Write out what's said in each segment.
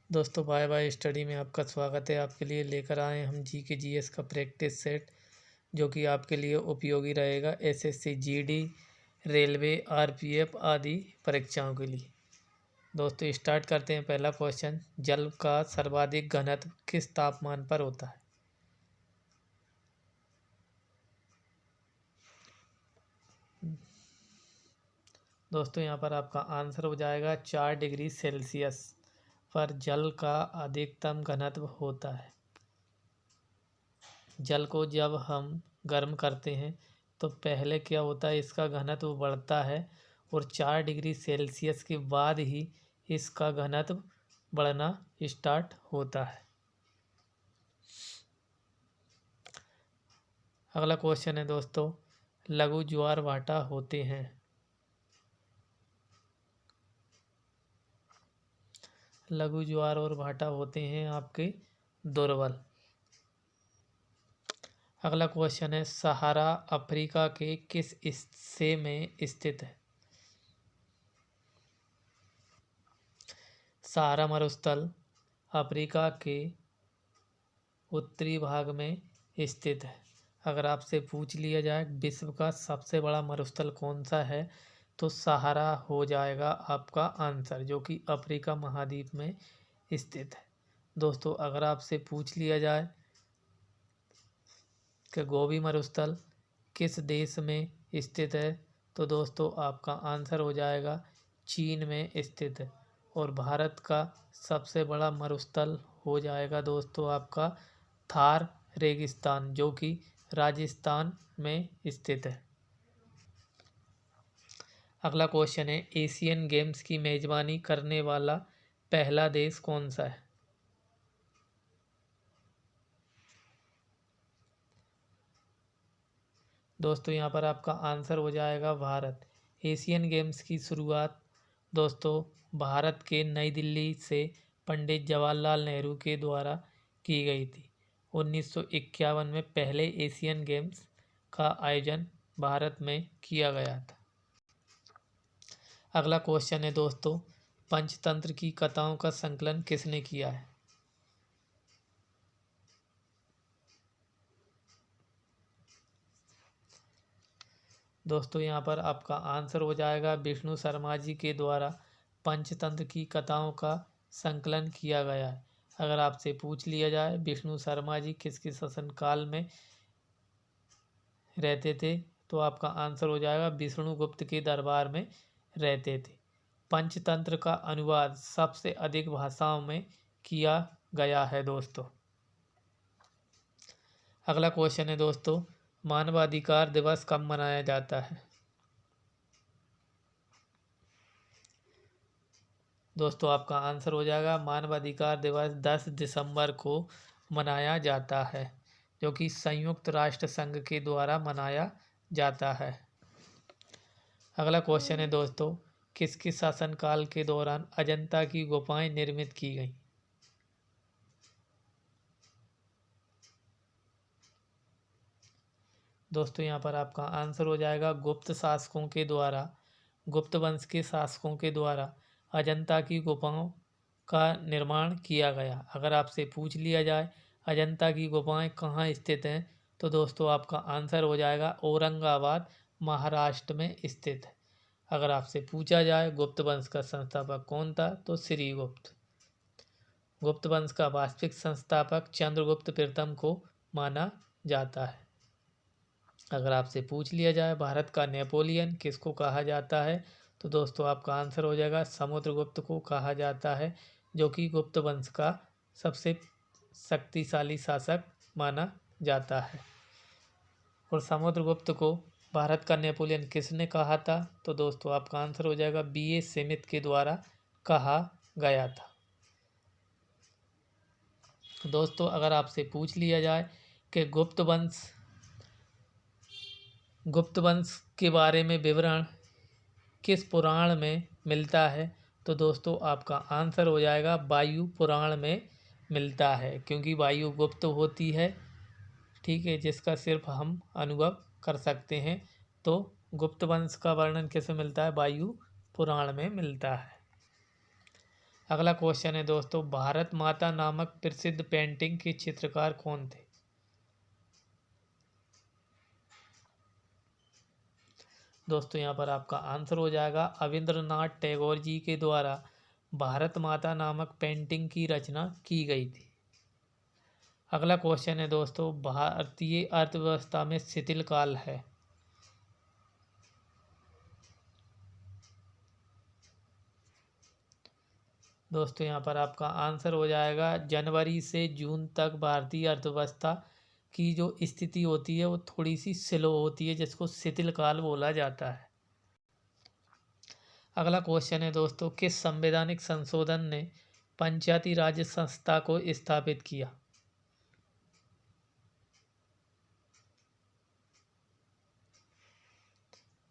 दोस्तों bye bye study में आपका स्वागत है। आपके लिए लेकर आए हम जी के जीएस का प्रैक्टिस सेट जो कि आपके लिए उपयोगी रहेगा एसएससी जीडी रेलवे आरपीएफ आदि परीक्षाओं के लिए। दोस्तों स्टार्ट करते हैं। पहला क्वेश्चन, जल का सर्वाधिक घनत्व किस तापमान पर होता है? दोस्तों यहाँ पर आपका आंसर हो जाएगा 4 डिग्री सेल्सियस पर जल का अधिकतम घनत्व होता है। जल को जब हम गर्म करते हैं तो पहले क्या होता है, इसका घनत्व बढ़ता है और 4 डिग्री सेल्सियस के बाद ही इसका घनत्व बढ़ना स्टार्ट होता है। अगला क्वेश्चन है दोस्तों, लघु ज्वार भाटा होते हैं। लघु ज्वार और भाटा होते हैं आपके दुर्बल। अगला क्वेश्चन है, सहारा अफ्रीका के किस हिस्से में स्थित है? सहारा मरुस्थल अफ्रीका के उत्तरी भाग में स्थित है। अगर आपसे पूछ लिया जाए विश्व का सबसे बड़ा मरुस्थल कौन सा है तो सहारा हो जाएगा आपका आंसर, जो कि अफ्रीका महाद्वीप में स्थित है। दोस्तों अगर आपसे पूछ लिया जाए कि गोबी मरुस्थल किस देश में स्थित है तो दोस्तों आपका आंसर हो जाएगा चीन में स्थित है। और भारत का सबसे बड़ा मरुस्थल हो जाएगा दोस्तों आपका थार रेगिस्तान, जो कि राजस्थान में स्थित है। अगला क्वेश्चन है, एशियन गेम्स की मेजबानी करने वाला पहला देश कौन सा है? दोस्तों यहाँ पर आपका आंसर हो जाएगा भारत। एशियन गेम्स की शुरुआत दोस्तों भारत के नई दिल्ली से पंडित जवाहरलाल नेहरू के द्वारा की गई थी। 1951 में पहले एशियन गेम्स का आयोजन भारत में किया गया था। अगला क्वेश्चन है दोस्तों, पंचतंत्र की कथाओं का संकलन किसने किया है? दोस्तों यहाँ पर आपका आंसर हो जाएगा विष्णु शर्मा जी के द्वारा पंचतंत्र की कथाओं का संकलन किया गया है। अगर आपसे पूछ लिया जाए विष्णु शर्मा जी किसके शासनकाल में रहते थे तो आपका आंसर हो जाएगा विष्णुगुप्त के दरबार में रहते थे। पंचतंत्र का अनुवाद सबसे अधिक भाषाओं में किया गया है दोस्तों। अगला क्वेश्चन है दोस्तों, मानवाधिकार दिवस कब मनाया जाता है? दोस्तों आपका आंसर हो जाएगा मानवाधिकार दिवस 10 दिसंबर को मनाया जाता है, जो कि संयुक्त राष्ट्र संघ के द्वारा मनाया जाता है। अगला क्वेश्चन है दोस्तों, किसके शासनकाल के दौरान अजंता की गुफाएं निर्मित की गई? दोस्तों यहाँ पर आपका आंसर हो जाएगा गुप्त शासकों के द्वारा, गुप्त वंश के शासकों के द्वारा अजंता की गुफाओं का निर्माण किया गया। अगर आपसे पूछ लिया जाए अजंता की गुफाएं कहाँ स्थित हैं तो दोस्तों आपका आंसर हो जाएगा औरंगाबाद महाराष्ट्र में स्थित है। अगर आपसे पूछा जाए गुप्त वंश का संस्थापक कौन था तो श्रीगुप्त। गुप्त वंश का वास्तविक संस्थापक चंद्रगुप्त प्रथम को माना जाता है। अगर आपसे पूछ लिया जाए भारत का नेपोलियन किसको कहा जाता है तो दोस्तों आपका आंसर हो जाएगा समुद्रगुप्त को कहा जाता है, जो कि गुप्त वंश का सबसे शक्तिशाली शासक माना जाता है। और समुद्रगुप्त को भारत का नेपोलियन किसने कहा था तो दोस्तों आपका आंसर हो जाएगा B.A. स्मिथ के द्वारा कहा गया था। दोस्तों अगर आपसे पूछ लिया जाए कि गुप्त वंश के बारे में विवरण किस पुराण में मिलता है तो दोस्तों आपका आंसर हो जाएगा वायु पुराण में मिलता है, क्योंकि वायु गुप्त होती है, ठीक है, जिसका सिर्फ हम अनुभव कर सकते हैं। तो गुप्त वंश का वर्णन किस में मिलता है? वायु पुराण में मिलता है। अगला क्वेश्चन है दोस्तों, भारत माता नामक प्रसिद्ध पेंटिंग के चित्रकार कौन थे? दोस्तों यहाँ पर आपका आंसर हो जाएगा अविंद्रनाथ टैगोर जी के द्वारा भारत माता नामक पेंटिंग की रचना की गई थी। अगला क्वेश्चन है दोस्तों, भारतीय अर्थव्यवस्था में शिथिल काल है। दोस्तों यहाँ पर आपका आंसर हो जाएगा जनवरी से जून तक भारतीय अर्थव्यवस्था की जो स्थिति होती है वो थोड़ी सी स्लो होती है, जिसको शिथिल काल बोला जाता है। अगला क्वेश्चन है दोस्तों, किस संवैधानिक संशोधन ने पंचायती राज संस्था को स्थापित किया?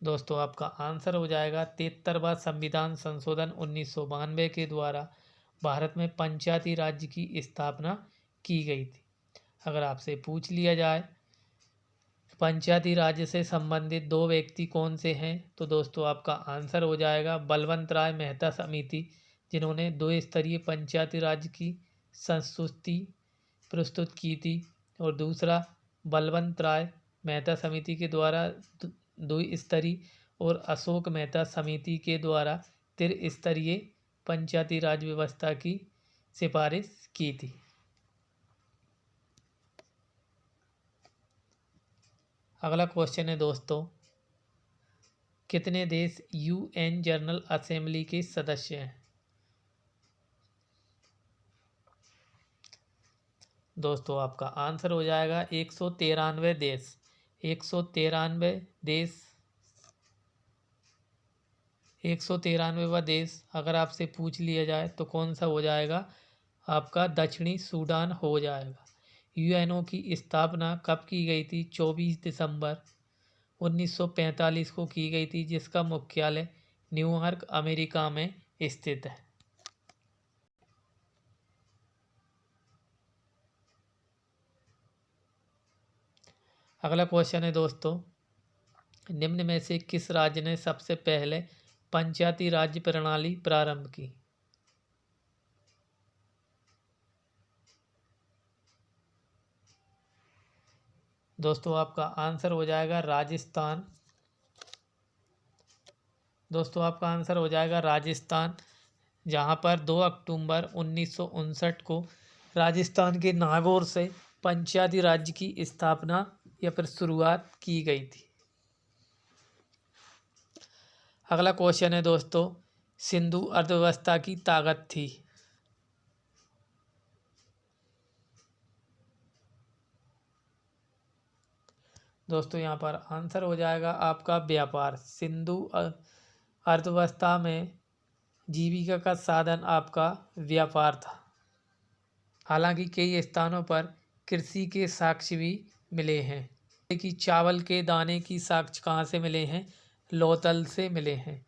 दोस्तों आपका आंसर हो जाएगा 73वां संविधान संशोधन 1992 के द्वारा भारत में पंचायती राज्य की स्थापना की गई थी। अगर आपसे पूछ लिया जाए पंचायती राज्य से संबंधित दो व्यक्ति कौन से हैं, तो दोस्तों आपका आंसर हो जाएगा बलवंत राय मेहता समिति, जिन्होंने 2 स्तरीय पंचायती राज्य की संस्तुति प्रस्तुत की थी, और दूसरा बलवंत राय मेहता समिति के द्वारा 2 स्तरीय और अशोक मेहता समिति के द्वारा 3 स्तरीय पंचायती राज व्यवस्था की सिफारिश की थी। अगला क्वेश्चन है दोस्तों, कितने देश यूएन जनरल असेंबली के सदस्य हैं? दोस्तों आपका आंसर हो जाएगा 193 देश। 193 देश 193वां देश अगर आपसे पूछ लिया जाए तो कौन सा हो जाएगा? आपका दक्षिणी सूडान हो जाएगा। यूएनओ की स्थापना कब की गई थी? 24 दिसंबर 1945 को की गई थी, जिसका मुख्यालय न्यूयॉर्क अमेरिका में स्थित है। अगला क्वेश्चन है दोस्तों, निम्न में से किस राज्य ने सबसे पहले पंचायती राज्य प्रणाली प्रारंभ की? दोस्तों आपका आंसर हो जाएगा राजस्थान। दोस्तों आपका आंसर हो जाएगा राजस्थान, जहां पर 2 अक्टूबर 1959 को राजस्थान के नागौर से पंचायती राज्य की स्थापना या फिर शुरुआत की गई थी। अगला क्वेश्चन है दोस्तों, सिंधु अर्थव्यवस्था की ताकत थी। दोस्तों यहाँ पर आंसर हो जाएगा आपका व्यापार। सिंधु अर्थव्यवस्था में जीविका का साधन आपका व्यापार था। हालांकि कई स्थानों पर कृषि के साक्ष्य भी मिले हैं, कि चावल के दाने की साक्ष्य कहाँ से मिले हैं? लोथल से मिले हैं,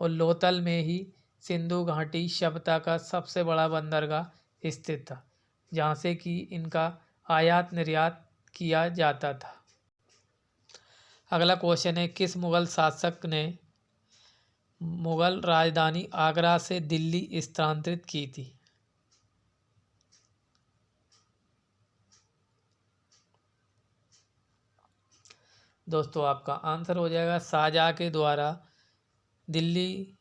और लोथल में ही सिंधु घाटी सभ्यता का सबसे बड़ा बंदरगाह स्थित था, जहाँ से कि इनका आयात निर्यात किया जाता था। अगला क्वेश्चन है, किस मुगल शासक ने मुगल राजधानी आगरा से दिल्ली स्थानांतरित की थी? दोस्तों आपका आंसर हो जाएगा शाहजहाँ के द्वारा दिल्ली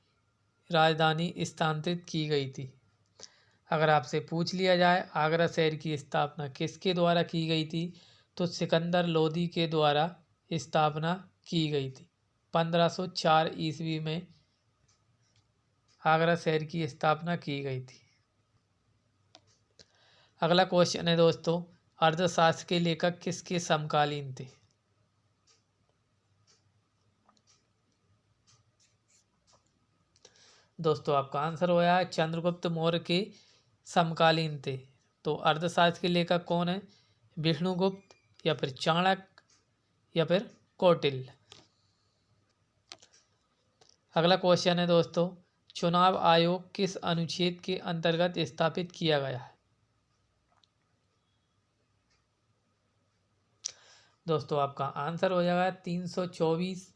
राजधानी स्थानांतरित की गई थी। अगर आपसे पूछ लिया जाए आगरा शहर की स्थापना किसके द्वारा की गई थी, तो सिकंदर लोदी के द्वारा स्थापना की गई थी। 1504 ईस्वी में आगरा शहर की स्थापना की गई थी। अगला क्वेश्चन है दोस्तों, अर्थशास्त्र के लेखक किसके समकालीन थे? दोस्तों आपका आंसर हो गया चंद्रगुप्त मौर्य के समकालीन थे। तो अर्थशास्त्र के लेखक कौन है? विष्णुगुप्त, या फिर चाणक्य, या फिर कौटिल्य। अगला क्वेश्चन है दोस्तों, चुनाव आयोग किस अनुच्छेद के अंतर्गत स्थापित किया गया है? दोस्तों आपका आंसर हो जाएगा 324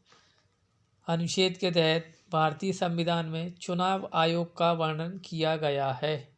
अनुच्छेद के तहत भारतीय संविधान में चुनाव आयोग का वर्णन किया गया है?